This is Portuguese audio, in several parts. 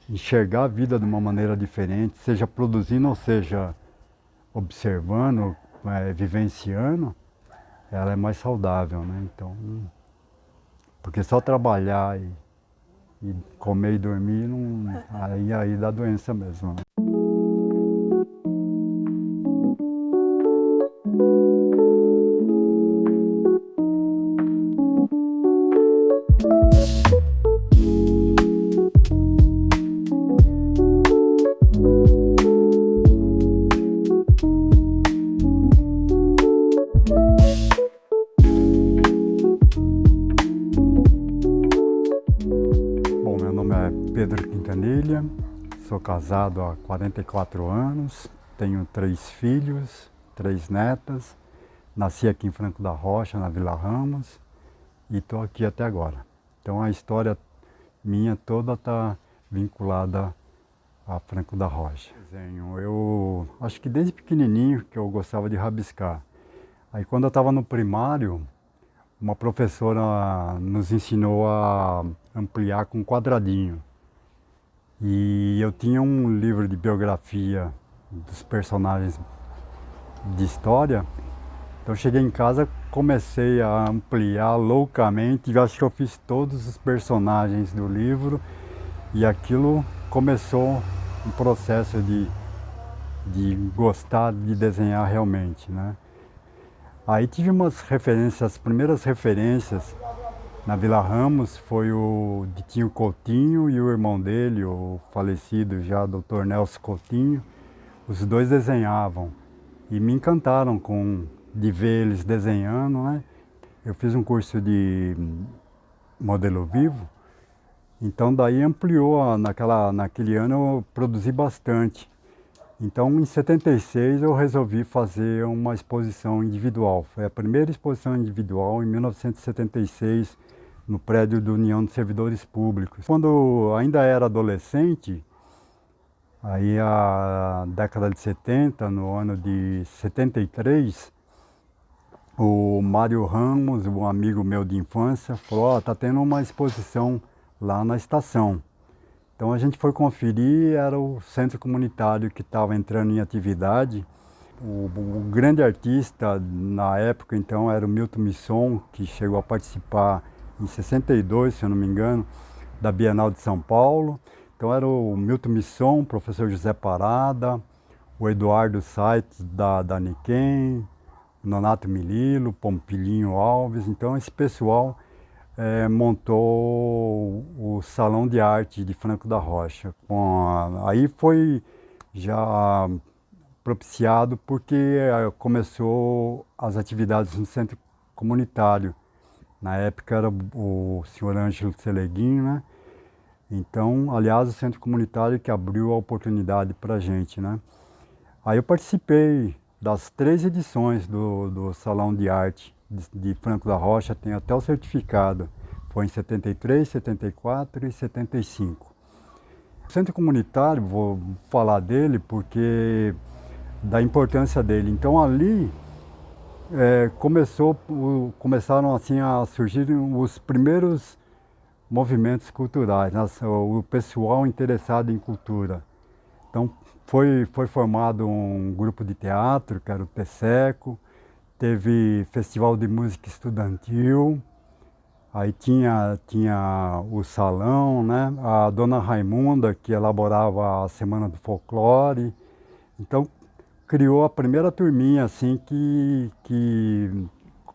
enxergar a vida de uma maneira diferente, seja produzindo ou seja observando, vivenciando, ela é mais saudável, né? Então, porque só trabalhar e comer e dormir, não, aí dá doença mesmo, né? Bom, meu nome é Pedro Quintanilha, sou casado há 44 anos, tenho 3 filhos, 3 netas, nasci aqui em Franco da Rocha, na Vila Ramos, e estou aqui até agora. Então a história minha toda está vinculada a Franco da Rocha. Eu acho que desde pequenininho que eu gostava de rabiscar. Aí quando eu estava no primário, uma professora nos ensinou a ampliar com quadradinho. E eu tinha um livro de biografia dos personagens de história. Então cheguei em casa, comecei a ampliar loucamente, acho que eu fiz todos os personagens do livro e aquilo começou um processo de gostar de desenhar realmente, né? Aí tive umas referências, as primeiras referências na Vila Ramos foi o Ditinho Coutinho e o irmão dele, o falecido já Dr. Nelson Coutinho. Os dois desenhavam e me encantaram de ver eles desenhando, né? Eu fiz um curso de modelo vivo, então daí ampliou, naquele ano eu produzi bastante. Então em 76 eu resolvi fazer uma exposição individual. Foi a primeira exposição individual em 1976 no prédio da União de Servidores Públicos. Quando ainda era adolescente, aí a década de 70, no ano de 73, o Mário Ramos, um amigo meu de infância, falou: tá tendo uma exposição lá na estação. Então a gente foi conferir, era o centro comunitário que estava entrando em atividade. O grande artista na época então era o Milton Misson, que chegou a participar em 62, se eu não me engano, da Bienal de São Paulo. Então era o Milton Misson, o professor José Parada, o Eduardo Saites da Niquem, o Nonato Mililo, Pompilinho Alves. Então esse pessoal montou o Salão de Arte de Franco da Rocha. Aí foi já propiciado porque começou as atividades no centro comunitário. Na época era o senhor Ângelo Seleguin, né? Então, aliás, o centro comunitário que abriu a oportunidade para a gente, né? Aí eu participei das 3 edições do Salão de Arte de Franco da Rocha, tem até o certificado. Foi em 73, 74 e 75. O centro comunitário, vou falar dele porque da importância dele. Então ali começaram assim a surgir os primeiros movimentos culturais, né? O pessoal interessado em cultura. Então foi formado um grupo de teatro, que era o Tesseco, teve festival de música estudantil, aí tinha o salão, né? A dona Raimunda, que elaborava a Semana do Folclore. Então criou a primeira turminha assim que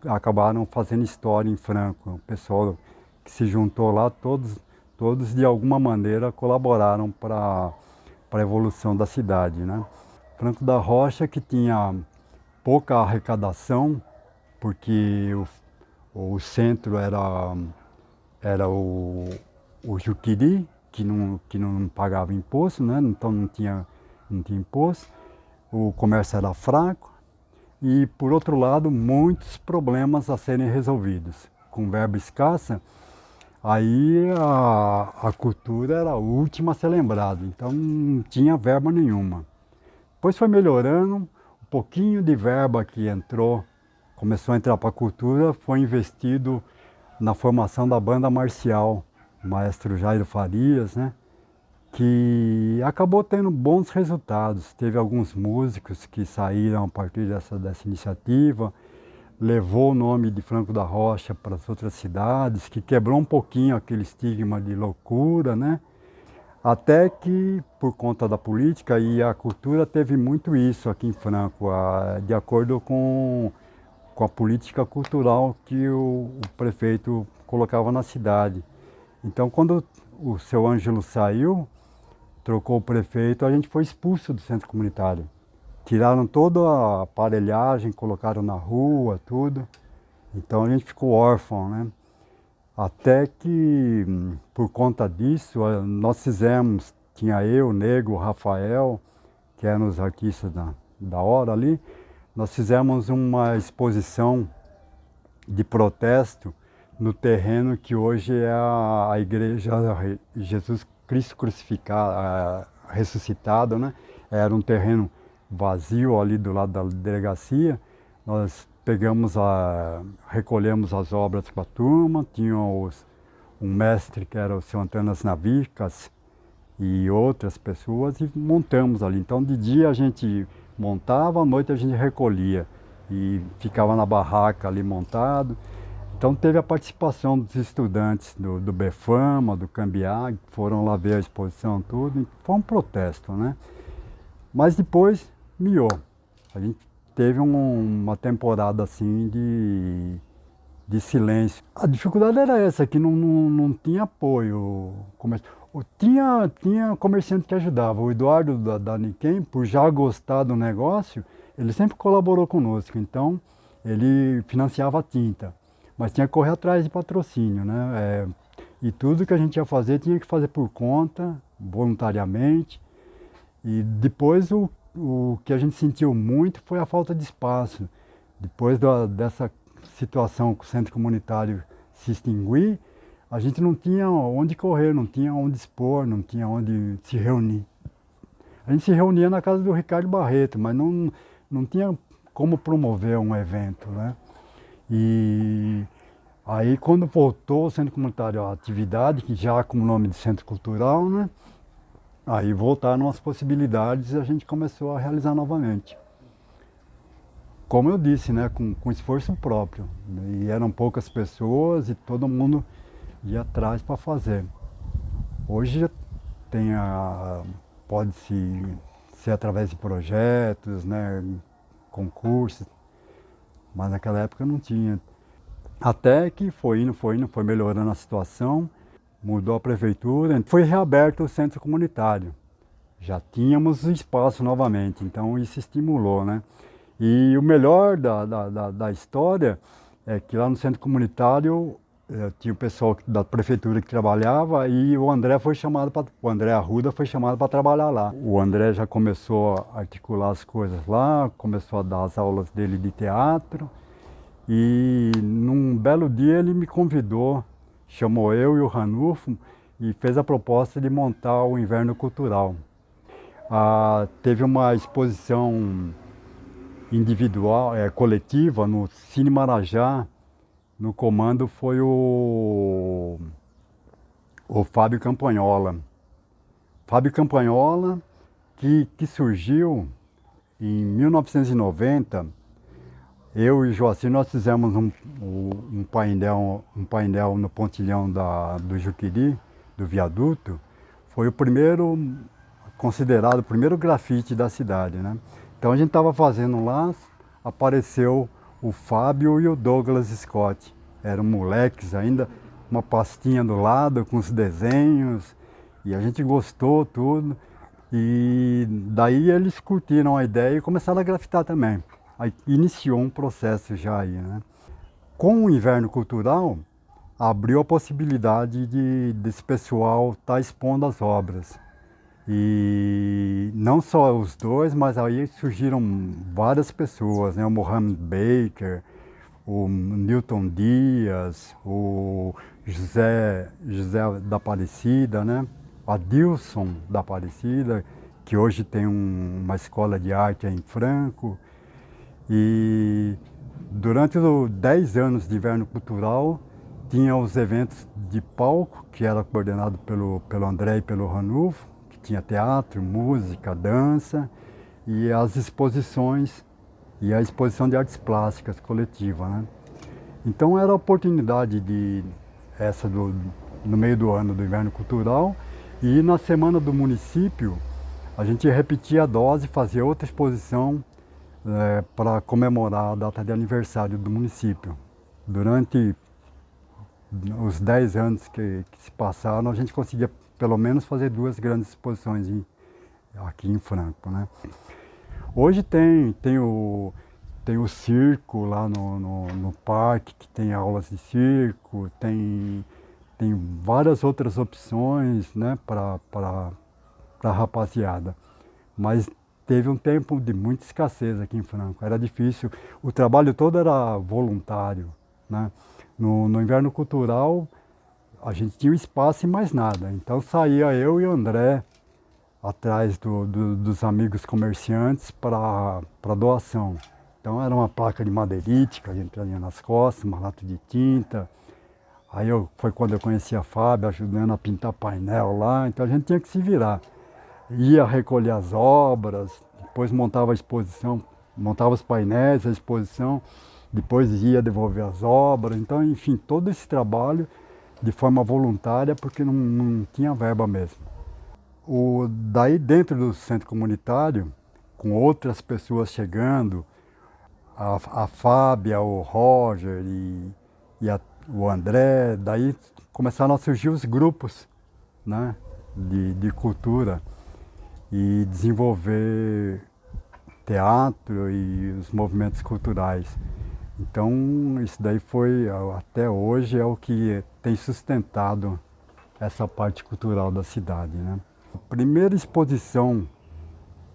acabaram fazendo história em Franco. O pessoal que se juntou lá, todos de alguma maneira colaboraram para a evolução da cidade, né? Franco da Rocha, que tinha pouca arrecadação, porque o centro era o Juqueri, que não pagava imposto, né? Então não tinha imposto. O comércio era fraco e, por outro lado, muitos problemas a serem resolvidos. Com verba escassa, aí a cultura era a última a ser lembrada, então não tinha verba nenhuma. Depois foi melhorando, um pouquinho de verba que entrou, começou a entrar para a cultura, foi investido na formação da banda marcial, o maestro Jairo Farias, né? que acabou tendo bons resultados. Teve alguns músicos que saíram a partir dessa iniciativa, levou o nome de Franco da Rocha para as outras cidades, que quebrou um pouquinho aquele estigma de loucura, né? Até que, por conta da política e a cultura, teve muito isso aqui em Franco, de acordo com a política cultural que o prefeito colocava na cidade. Então, quando o seu Ângelo saiu, trocou o prefeito, a gente foi expulso do centro comunitário. Tiraram toda a aparelhagem, colocaram na rua, tudo. Então a gente ficou órfão, né? Até que, por conta disso, nós fizemos, tinha eu, o Nego, o Rafael, que eram os artistas da hora ali, nós fizemos uma exposição de protesto no terreno que hoje é a igreja Jesus Cristo crucificado, ressuscitado, né? Era um terreno vazio ali do lado da delegacia. Nós recolhemos as obras com a turma, tinha um mestre que era o seu Antanas Navicas e outras pessoas e montamos ali. Então de dia a gente montava, à noite a gente recolhia e ficava na barraca ali montado. Então teve a participação dos estudantes do Befama, do Cambiá, que foram lá ver a exposição tudo. Foi um protesto, né? Mas depois miou. A gente teve uma temporada assim de silêncio. A dificuldade era essa, que não tinha apoio. Tinha comerciante que ajudava. O Eduardo da Niquem, por já gostar do negócio, ele sempre colaborou conosco. Então, ele financiava a tinta. Mas tinha que correr atrás de patrocínio, né? E tudo que a gente ia fazer, tinha que fazer por conta, voluntariamente. E depois o que a gente sentiu muito foi a falta de espaço. Depois dessa situação com o centro comunitário se extinguir, a gente não tinha onde correr, não tinha onde expor, não tinha onde se reunir. A gente se reunia na casa do Ricardo Barreto, mas não tinha como promover um evento, né? E aí quando voltou o centro comunitário à atividade, que já com o nome de centro cultural, né? Aí voltaram as possibilidades e a gente começou a realizar novamente. Como eu disse, né, com esforço próprio. E eram poucas pessoas e todo mundo ia atrás para fazer. Hoje já tem pode-se ser através de projetos, né, concursos, mas naquela época não tinha. Até que foi melhorando a situação. Mudou a prefeitura, foi reaberto o centro comunitário. Já tínhamos espaço novamente, então isso estimulou, né? E o melhor da história é que lá no centro comunitário tinha o pessoal da prefeitura que trabalhava e o André Arruda foi chamado para trabalhar lá. O André já começou a articular as coisas lá, começou a dar as aulas dele de teatro e num belo dia ele me convidou, chamou eu e o Ranulfo e fez a proposta de montar o Inverno Cultural. Teve uma exposição individual, coletiva, no Cine Marajá. No comando foi o Fábio Campanhola. Fábio Campanhola, que surgiu em 1990. Eu e o Joacir, nós fizemos um painel no pontilhão do Juqueri, do viaduto. Foi considerado o primeiro grafite da cidade, né? Então a gente estava fazendo lá, apareceu o Fábio e o Douglas Scott. Eram moleques ainda, uma pastinha do lado com os desenhos, e a gente gostou tudo. E daí eles curtiram a ideia e começaram a grafitar também. Aí iniciou um processo já aí, né? Com o Inverno Cultural, abriu a possibilidade desse pessoal estar expondo as obras. E não só os dois, mas aí surgiram várias pessoas, né? O Mohamed Baker, o Newton Dias, o José da Aparecida, né? Adilson da Aparecida, que hoje tem uma escola de arte em Franco. E durante os 10 anos de Inverno Cultural, tinha os eventos de palco, que era coordenado pelo André e pelo Ranulfo, tinha teatro, música, dança e as exposições e a exposição de artes plásticas coletiva, né? Então era a oportunidade no meio do ano do Inverno Cultural, e na semana do município a gente repetia a dose e fazia outra exposição para comemorar a data de aniversário do município. Durante os 10 anos que se passaram, a gente conseguia pelo menos fazer 2 grandes exposições aqui em Franco, né? Hoje tem o circo lá no parque, que tem aulas de circo, tem várias outras opções, né, para a rapaziada. Mas teve um tempo de muita escassez aqui em Franco, era difícil. O trabalho todo era voluntário, né? No Inverno Cultural, a gente tinha o espaço e mais nada. Então saía eu e o André atrás dos amigos comerciantes para doação. Então era uma placa de madeirite que a gente trazia nas costas, uma lata de tinta. Aí foi quando eu conheci a Fábio, ajudando a pintar painel lá, então a gente tinha que se virar. Ia recolher as obras, depois montava a exposição, montava os painéis, a exposição, depois ia devolver as obras. Então, enfim, todo esse trabalho de forma voluntária, porque não tinha verba mesmo. Daí dentro do centro comunitário, com outras pessoas chegando, a Fábia, o Roger o André, daí começaram a surgir os grupos, né, de cultura e desenvolver teatro e os movimentos culturais. Então isso daí foi, até hoje, é o que tem sustentado essa parte cultural da cidade, né? A primeira exposição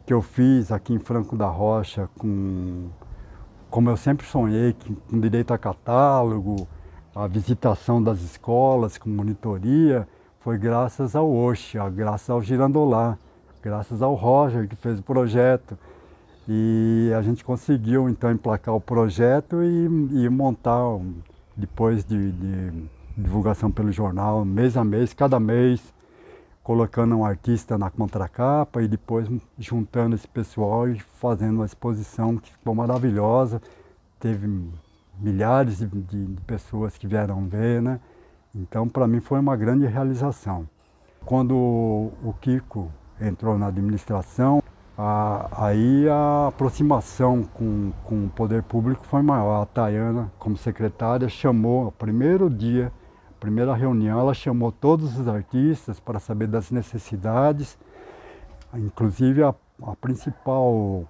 que eu fiz aqui em Franco da Rocha, como eu sempre sonhei, com direito a catálogo, a visitação das escolas com monitoria, foi graças ao Oxe, graças ao Girandolá, graças ao Roger que fez o projeto. E a gente conseguiu então emplacar o projeto e montar, depois de divulgação pelo jornal, mês a mês, cada mês, colocando um artista na contracapa e depois juntando esse pessoal e fazendo uma exposição que ficou maravilhosa. Teve milhares de pessoas que vieram ver, né? Então, para mim, foi uma grande realização. Quando o Kiko entrou na administração, aí a aproximação com o poder público foi maior. A Tayana, como secretária, chamou, primeiro dia, primeira reunião, ela chamou todos os artistas para saber das necessidades. Inclusive, o principal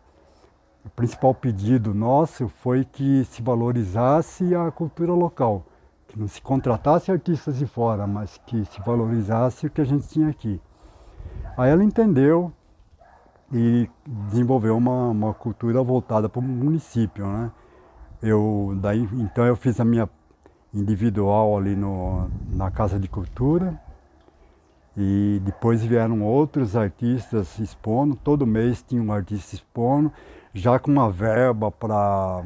pedido nosso foi que se valorizasse a cultura local, que não se contratasse artistas de fora, mas que se valorizasse o que a gente tinha aqui. Aí ela entendeu e desenvolveu uma cultura voltada para o município, né? Então eu fiz a minha individual ali na Casa de Cultura, e depois vieram outros artistas expondo, todo mês tinha um artista expondo, já com uma verba para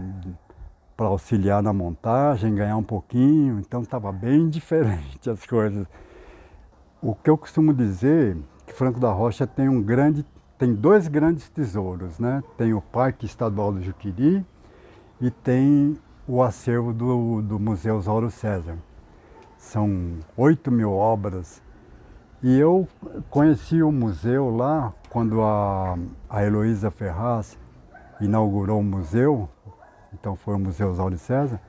auxiliar na montagem, ganhar um pouquinho, então estava bem diferente as coisas. O que eu costumo dizer é que Franco da Rocha tem 2 grandes tesouros, né? Tem o Parque Estadual do Juqueri e tem o acervo do Museu Osório César. São 8.000 obras. E eu conheci o museu lá quando a Heloísa Ferraz inaugurou o museu, então foi o Museu Osório César,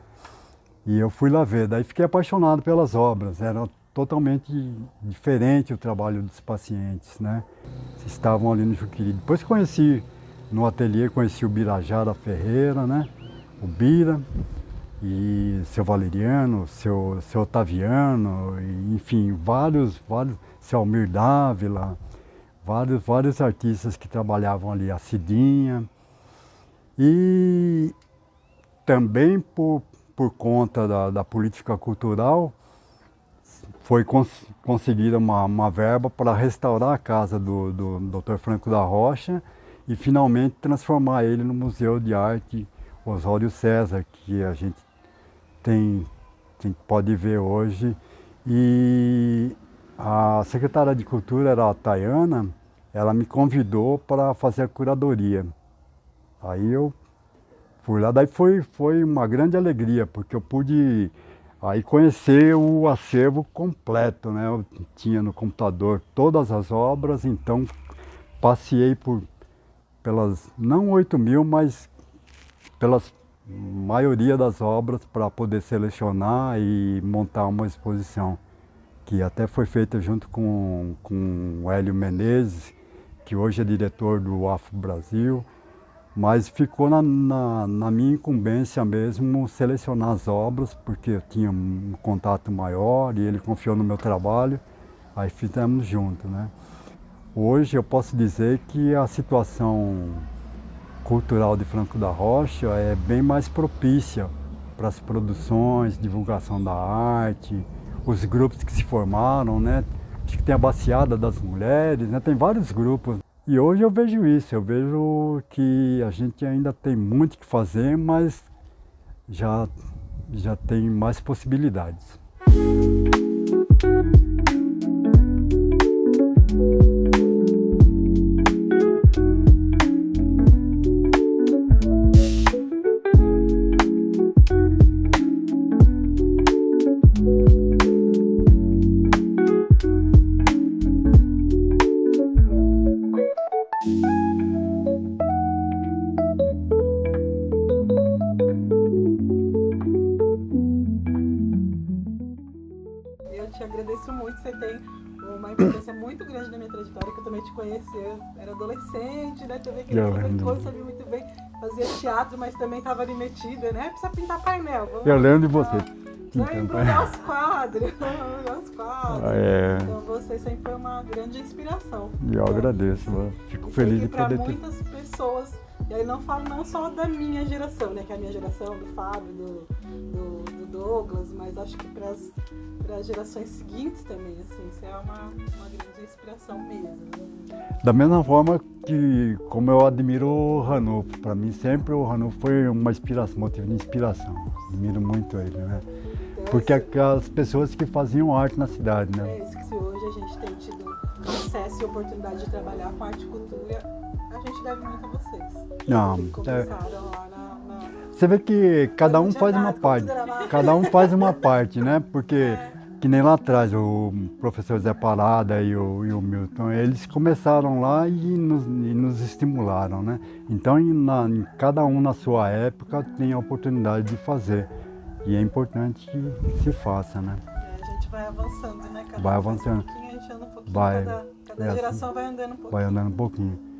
e eu fui lá ver. Daí fiquei apaixonado pelas obras, era totalmente diferente o trabalho dos pacientes, né? Estavam ali no Juqueri. Depois no ateliê, conheci o Birajara Ferreira, né? O Bira, e seu Valeriano, seu Otaviano, e, enfim, seu Almir Dávila, vários artistas que trabalhavam ali, a Cidinha. E também por conta da política cultural, foi conseguida uma verba para restaurar a casa do Dr. Franco da Rocha e finalmente transformar ele no Museu de Arte Osório César, que a gente pode ver hoje. E a secretária de Cultura era a Tayana, ela me convidou para fazer a curadoria. Aí eu fui lá, daí foi uma grande alegria, porque eu pude aí conhecer o acervo completo, né? Eu tinha no computador todas as obras, então passei pelas, não 8.000, mas pelas maioria das obras para poder selecionar e montar uma exposição, que até foi feita junto com o Hélio Menezes, que hoje é diretor do Afro Brasil, mas ficou na minha incumbência mesmo selecionar as obras, porque eu tinha um contato maior e ele confiou no meu trabalho, aí fizemos junto, né? Hoje eu posso dizer que a situação cultural de Franco da Rocha é bem mais propícia para as produções, divulgação da arte, os grupos que se formaram, né? Acho que tem a Baciada das Mulheres, né? Tem vários grupos. E hoje eu vejo isso, eu vejo que a gente ainda tem muito que fazer, mas já tem mais possibilidades. Eu te agradeço muito, você tem uma importância muito grande na minha trajetória, que eu também te conheci, eu era adolescente, né, também queria fazer coisa, sabia muito bem, fazia teatro, mas também estava ali metida, né, precisa pintar painel. Eu lembro de você. Embrulhar os quadros, os quadros. É. Então você sempre foi uma grande inspiração. E eu agradeço, fico feliz de poder ter. Para muitas pessoas, e aí não falo não só da minha geração, né, que é a minha geração, do Fábio, do Douglas, mas acho que para as gerações seguintes também, assim, você é uma grande inspiração mesmo. Da mesma forma que, como eu admiro o Ranulfo, para mim sempre o Ranulfo foi uma inspiração, motivo de inspiração. Admiro muito ele, né? Então, porque as pessoas que faziam arte na cidade, né? É isso que se hoje a gente tem tido acesso e oportunidade de trabalhar com arte e cultura, a gente deve muito a vocês. Não, que começaram lá na... Você vê que cada um faz uma parte, cada um faz uma parte, né? Porque que nem lá atrás o professor Zé Parada e o Milton, eles começaram lá e nos estimularam, né? Então em cada um na sua época tem a oportunidade de fazer. E é importante que se faça, né? A gente vai avançando, né? Vai avançando. Um pouquinho, a gente anda um pouquinho, vai, cada geração vai andando um pouquinho. Vai andando um pouquinho.